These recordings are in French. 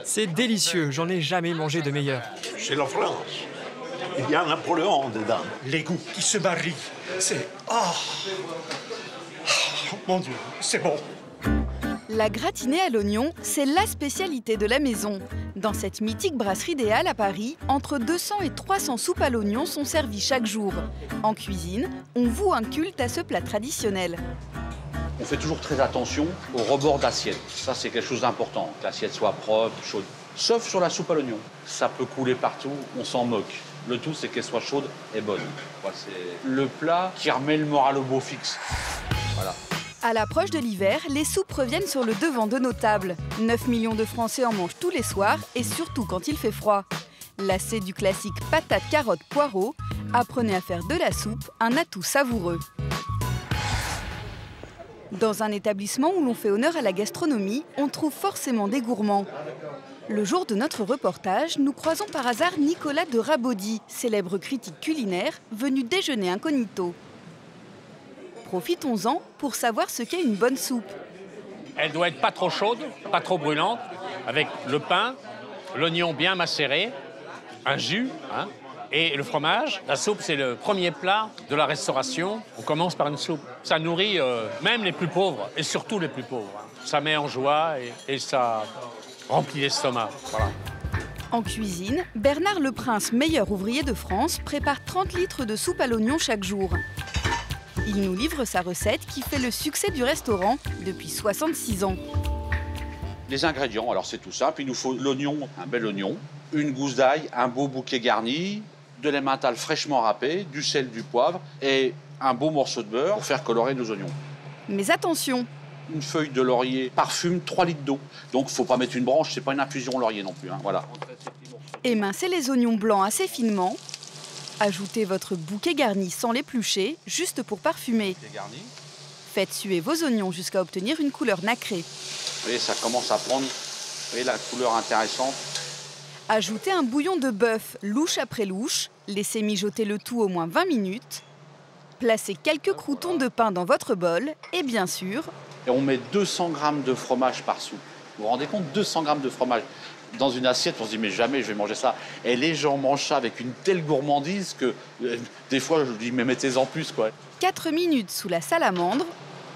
C'est délicieux, j'en ai jamais mangé de meilleur. C'est la France. Il y a Napoléon dedans. L'égout qui se marie, c'est... Oh, mon Dieu, c'est bon. La gratinée à l'oignon, c'est la spécialité de la maison. Dans cette mythique brasserie des Halles à Paris, entre 200 et 300 soupes à l'oignon sont servies chaque jour. En cuisine, on voue un culte à ce plat traditionnel. On fait toujours très attention au rebord d'assiette. Ça, c'est quelque chose d'important, que l'assiette soit propre, chaude. Sauf sur la soupe à l'oignon. Ça peut couler partout, on s'en moque. Le tout, c'est qu'elle soit chaude et bonne. C'est le plat qui remet le moral au beau fixe. Voilà. À l'approche de l'hiver, les soupes reviennent sur le devant de nos tables. 9 millions de Français en mangent tous les soirs et surtout quand il fait froid. Lassé du classique patate, carotte, poireau, apprenez à faire de la soupe un atout savoureux. Dans un établissement où l'on fait honneur à la gastronomie, on trouve forcément des gourmands. Le jour de notre reportage, nous croisons par hasard Nicolas de Rabaudy, célèbre critique culinaire, venu déjeuner incognito. Profitons-en pour savoir ce qu'est une bonne soupe. Elle doit être pas trop chaude, pas trop brûlante, avec le pain, l'oignon bien macéré, un jus, et le fromage. La soupe, c'est le premier plat de la restauration. On commence par une soupe. Ça nourrit même les plus pauvres, et surtout les plus pauvres. Ça met en joie et ça remplit l'estomac. Voilà. En cuisine, Bernard Leprince, meilleur ouvrier de France, prépare 30 litres de soupe à l'oignon chaque jour. Il nous livre sa recette qui fait le succès du restaurant depuis 66 ans. Les ingrédients, alors c'est tout simple. Il nous faut l'oignon, un bel oignon, une gousse d'ail, un beau bouquet garni, de l'emmental fraîchement râpé, du sel, du poivre et un beau morceau de beurre pour faire colorer nos oignons. Mais attention! Une feuille de laurier parfume 3 litres d'eau. Donc il ne faut pas mettre une branche, c'est pas une infusion au laurier non plus. Voilà. Émincez les oignons blancs assez finement. Ajoutez votre bouquet garni sans l'éplucher, juste pour parfumer. Faites suer vos oignons jusqu'à obtenir une couleur nacrée. Vous voyez, ça commence à prendre la couleur intéressante. Ajoutez un bouillon de bœuf, louche après louche. Laissez mijoter le tout au moins 20 minutes. Placez quelques croûtons de pain dans votre bol et bien sûr... Et on met 200 g de fromage par soupe. Vous vous rendez compte, 200 g de fromage dans une assiette, on se dit mais jamais je vais manger ça. Et les gens mangent ça avec une telle gourmandise que des fois je dis mais mettez-en plus quoi. 4 minutes sous la salamandre.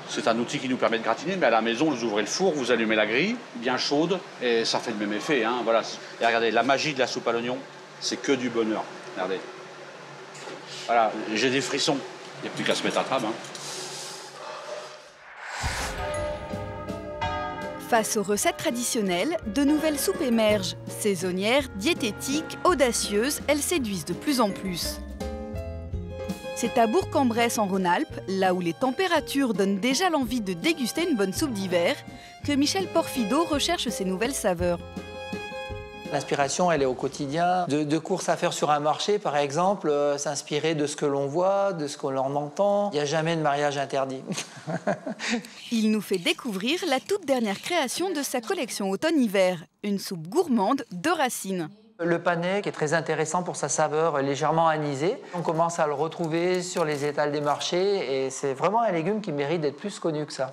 C'est un outil qui nous permet de gratiner, mais à la maison, vous ouvrez le four, vous allumez la grille, bien chaude, et ça fait le même effet. Voilà. Et regardez, la magie de la soupe à l'oignon, c'est que du bonheur. Regardez. Voilà, j'ai des frissons. Il n'y a plus qu'à se mettre à table. Face aux recettes traditionnelles, de nouvelles soupes émergent. Saisonnières, diététiques, audacieuses, elles séduisent de plus en plus. C'est à Bourg-en-Bresse, en Rhône-Alpes, là où les températures donnent déjà l'envie de déguster une bonne soupe d'hiver, que Michel Porfido recherche ses nouvelles saveurs. L'inspiration, elle est au quotidien. De courses à faire sur un marché, par exemple, s'inspirer de ce que l'on voit, de ce que l'on entend. Il n'y a jamais de mariage interdit. Il nous fait découvrir la toute dernière création de sa collection automne-hiver, une soupe gourmande de racines. Le panais, qui est très intéressant pour sa saveur légèrement anisée. On commence à le retrouver sur les étals des marchés et c'est vraiment un légume qui mérite d'être plus connu que ça.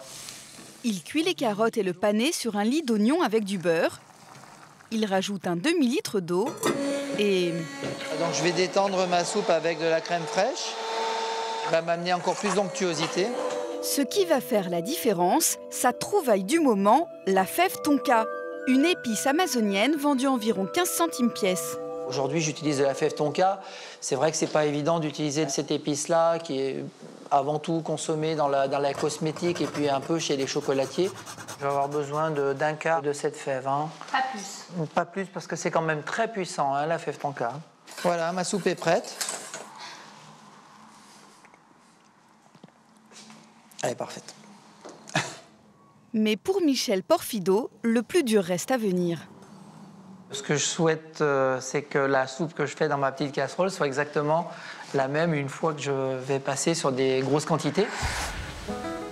Il cuit les carottes et le panais sur un lit d'oignon avec du beurre. Il rajoute un demi-litre d'eau et... Donc je vais détendre ma soupe avec de la crème fraîche. Ça va m'amener encore plus d'onctuosité. Ce qui va faire la différence, sa trouvaille du moment, la fève tonka. Une épice amazonienne vendue environ 15 centimes pièce. Aujourd'hui, j'utilise de la fève tonka. C'est vrai que c'est pas évident d'utiliser cette épice-là, qui est avant tout consommée dans la cosmétique et puis un peu chez les chocolatiers. Je vais avoir besoin d'un quart de cette fève. Pas plus. Pas plus, parce que c'est quand même très puissant, la fève tonka. Voilà, ma soupe est prête. Elle est parfaite. Mais pour Michel Porfido, le plus dur reste à venir. Ce que je souhaite, c'est que la soupe que je fais dans ma petite casserole soit exactement la même une fois que je vais passer sur des grosses quantités.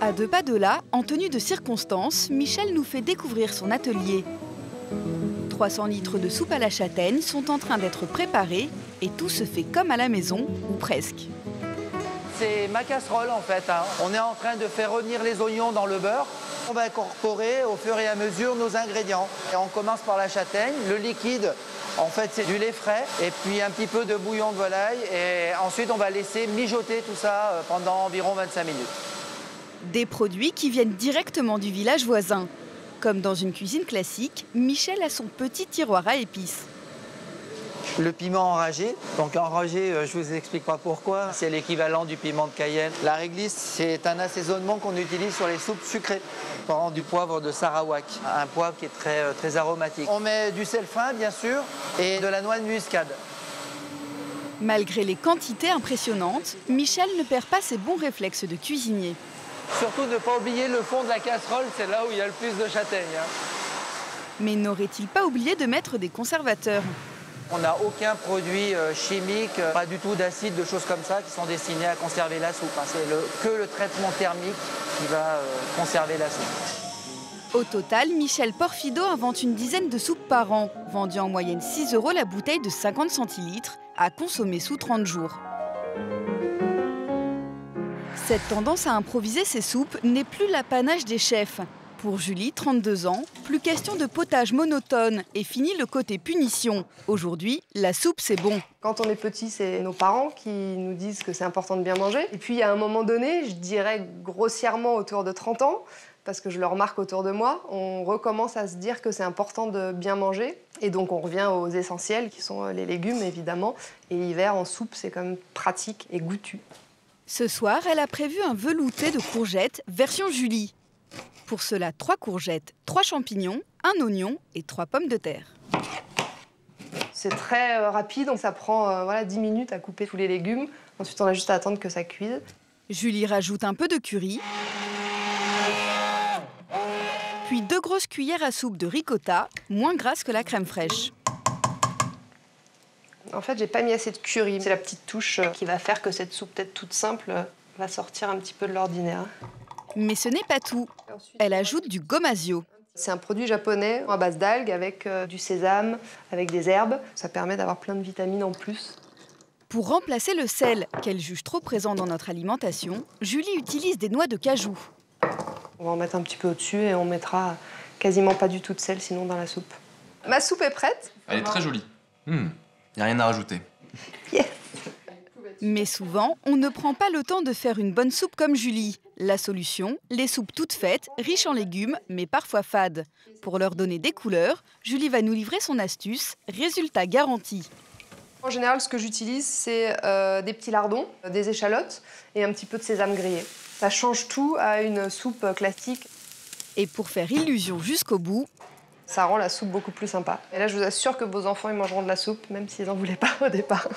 À 2 pas de là, en tenue de circonstance, Michel nous fait découvrir son atelier. 300 litres de soupe à la châtaigne sont en train d'être préparés et tout se fait comme à la maison, ou presque. C'est ma casserole en fait. Hein. On est en train de faire revenir les oignons dans le beurre. On va incorporer au fur et à mesure nos ingrédients. Et on commence par la châtaigne. Le liquide, en fait, c'est du lait frais et puis un petit peu de bouillon de volaille. Et ensuite, on va laisser mijoter tout ça pendant environ 25 minutes. Des produits qui viennent directement du village voisin. Comme dans une cuisine classique, Michel a son petit tiroir à épices. Le piment enragé. Donc enragé, je vous explique pas pourquoi. C'est l'équivalent du piment de Cayenne. La réglisse, c'est un assaisonnement qu'on utilise sur les soupes sucrées. On prend du poivre de Sarawak, un poivre qui est très aromatique. On met du sel fin, bien sûr, et de la noix de muscade. Malgré les quantités impressionnantes, Michel ne perd pas ses bons réflexes de cuisinier. Surtout ne pas oublier le fond de la casserole, c'est là où il y a le plus de châtaigne. Mais n'aurait-il pas oublié de mettre des conservateurs ? On n'a aucun produit chimique, pas du tout d'acide, de choses comme ça qui sont destinés à conserver la soupe. C'est que le traitement thermique qui va conserver la soupe. Au total, Michel Porfido invente une dizaine de soupes par an, vendues en moyenne 6 € la bouteille de 50 centilitres, à consommer sous 30 jours. Cette tendance à improviser ses soupes n'est plus l'apanage des chefs. Pour Julie, 32 ans, plus question de potage monotone et fini le côté punition. Aujourd'hui, la soupe, c'est bon. Quand on est petit, c'est nos parents qui nous disent que c'est important de bien manger. Et puis, à un moment donné, je dirais grossièrement autour de 30 ans, parce que je le remarque autour de moi, on recommence à se dire que c'est important de bien manger. Et donc, on revient aux essentiels, qui sont les légumes, évidemment. Et l'hiver, en soupe, c'est quand même pratique et goûtu. Ce soir, elle a prévu un velouté de courgettes version Julie. Pour cela, 3 courgettes, 3 champignons, 1 oignon et 3 pommes de terre. C'est très rapide, donc ça prend 10 minutes à couper tous les légumes. Ensuite, on a juste à attendre que ça cuise. Julie rajoute un peu de curry, puis 2 grosses cuillères à soupe de ricotta, moins grasse que la crème fraîche. En fait, j'ai pas mis assez de curry. C'est la petite touche qui va faire que cette soupe, peut-être toute simple, va sortir un petit peu de l'ordinaire. Mais ce n'est pas tout. Elle ajoute du gomasio. C'est un produit japonais à base d'algues avec du sésame, avec des herbes. Ça permet d'avoir plein de vitamines en plus. Pour remplacer le sel, qu'elle juge trop présent dans notre alimentation, Julie utilise des noix de cajou. On va en mettre un petit peu au-dessus et on mettra quasiment pas du tout de sel sinon dans la soupe. Ma soupe est prête. Elle est très jolie. Y a rien à rajouter. Yes. Mais souvent, on ne prend pas le temps de faire une bonne soupe comme Julie. La solution, les soupes toutes faites, riches en légumes, mais parfois fades. Pour leur donner des couleurs, Julie va nous livrer son astuce, résultat garanti. En général, ce que j'utilise, c'est des petits lardons, des échalotes et un petit peu de sésame grillé. Ça change tout à une soupe classique. Et pour faire illusion jusqu'au bout, ça rend la soupe beaucoup plus sympa. Et là, je vous assure que vos enfants, ils mangeront de la soupe, même s'ils n'en voulaient pas au départ.